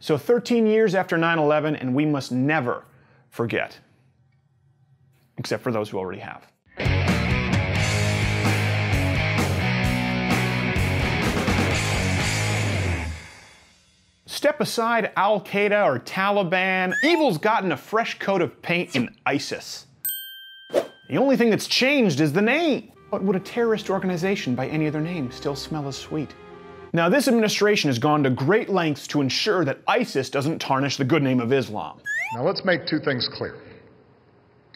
So 13 years after 9/11, and we must never forget. Except for those who already have. Step aside Al-Qaeda or Taliban. Evil's gotten a fresh coat of paint in ISIS. The only thing that's changed is the name. But would a terrorist organization by any other name still smell as sweet? Now, this administration has gone to great lengths to ensure that ISIS doesn't tarnish the good name of Islam. Now let's make two things clear.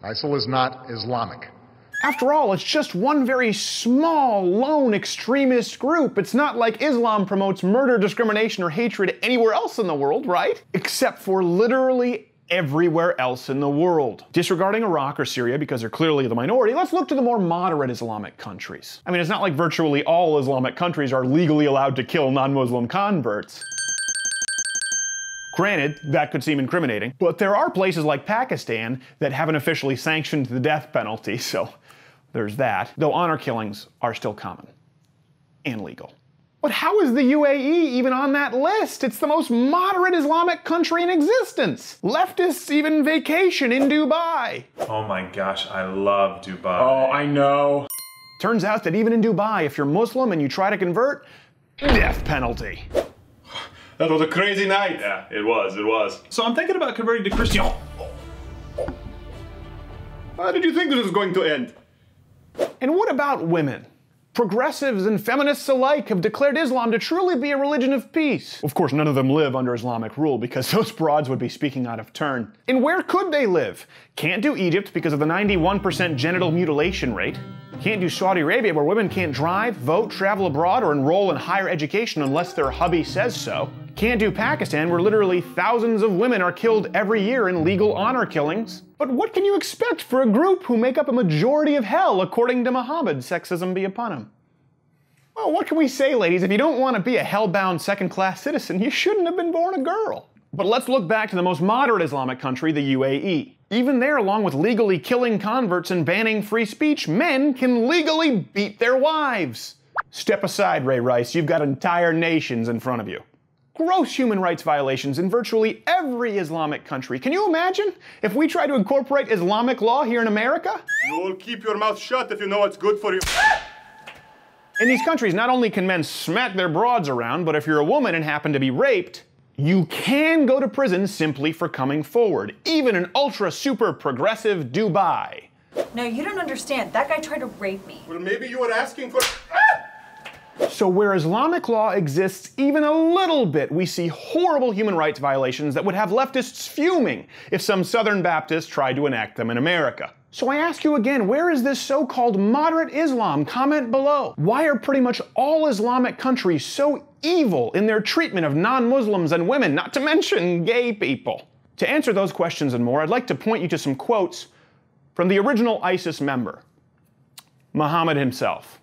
ISIL is not Islamic. After all, it's just one very small, lone extremist group. It's not like Islam promotes murder, discrimination, or hatred anywhere else in the world, right? Except for literally everywhere else in the world. Disregarding Iraq or Syria because they're clearly the minority, let's look to the more moderate Islamic countries. I mean, it's not like virtually all Islamic countries are legally allowed to kill non-Muslim converts. Granted, that could seem incriminating, but there are places like Pakistan that haven't officially sanctioned the death penalty, so there's that, though honor killings are still common and legal. But how is the UAE even on that list? It's the most moderate Islamic country in existence. Leftists even vacation in Dubai. Oh my gosh, I love Dubai. Oh, I know. Turns out that even in Dubai, if you're Muslim and you try to convert, death penalty. That was a crazy night. Yeah, it was. So I'm thinking about converting to Christian. How did you think this was going to end? And what about women? Progressives and feminists alike have declared Islam to truly be a religion of peace. Of course, none of them live under Islamic rule because those broads would be speaking out of turn. And where could they live? Can't do Egypt because of the 91% genital mutilation rate. Can't do Saudi Arabia where women can't drive, vote, travel abroad, or enroll in higher education unless their hubby says so. Can't do Pakistan where literally thousands of women are killed every year in legal honor killings. But what can you expect for a group who make up a majority of hell according to Muhammad, sexism be upon him? Well, what can we say, ladies? If you don't want to be a hell-bound second-class citizen, you shouldn't have been born a girl. But let's look back to the most moderate Islamic country, the UAE. Even there, along with legally killing converts and banning free speech, men can legally beat their wives. Step aside, Ray Rice. You've got entire nations in front of you. Gross human rights violations in virtually every Islamic country. Can you imagine if we try to incorporate Islamic law here in America? You will keep your mouth shut if you know what's good for you. In these countries, not only can men smack their broads around, but if you're a woman and happen to be raped, you can go to prison simply for coming forward, even in ultra super progressive Dubai. No, you don't understand. That guy tried to rape me. Well, maybe you were asking for... So where Islamic law exists even a little bit, we see horrible human rights violations that would have leftists fuming if some Southern Baptists tried to enact them in America. So I ask you again, where is this so-called moderate Islam? Comment below. Why are pretty much all Islamic countries so evil in their treatment of non-Muslims and women, not to mention gay people? To answer those questions and more, I'd like to point you to some quotes from the original ISIS member, Muhammad himself.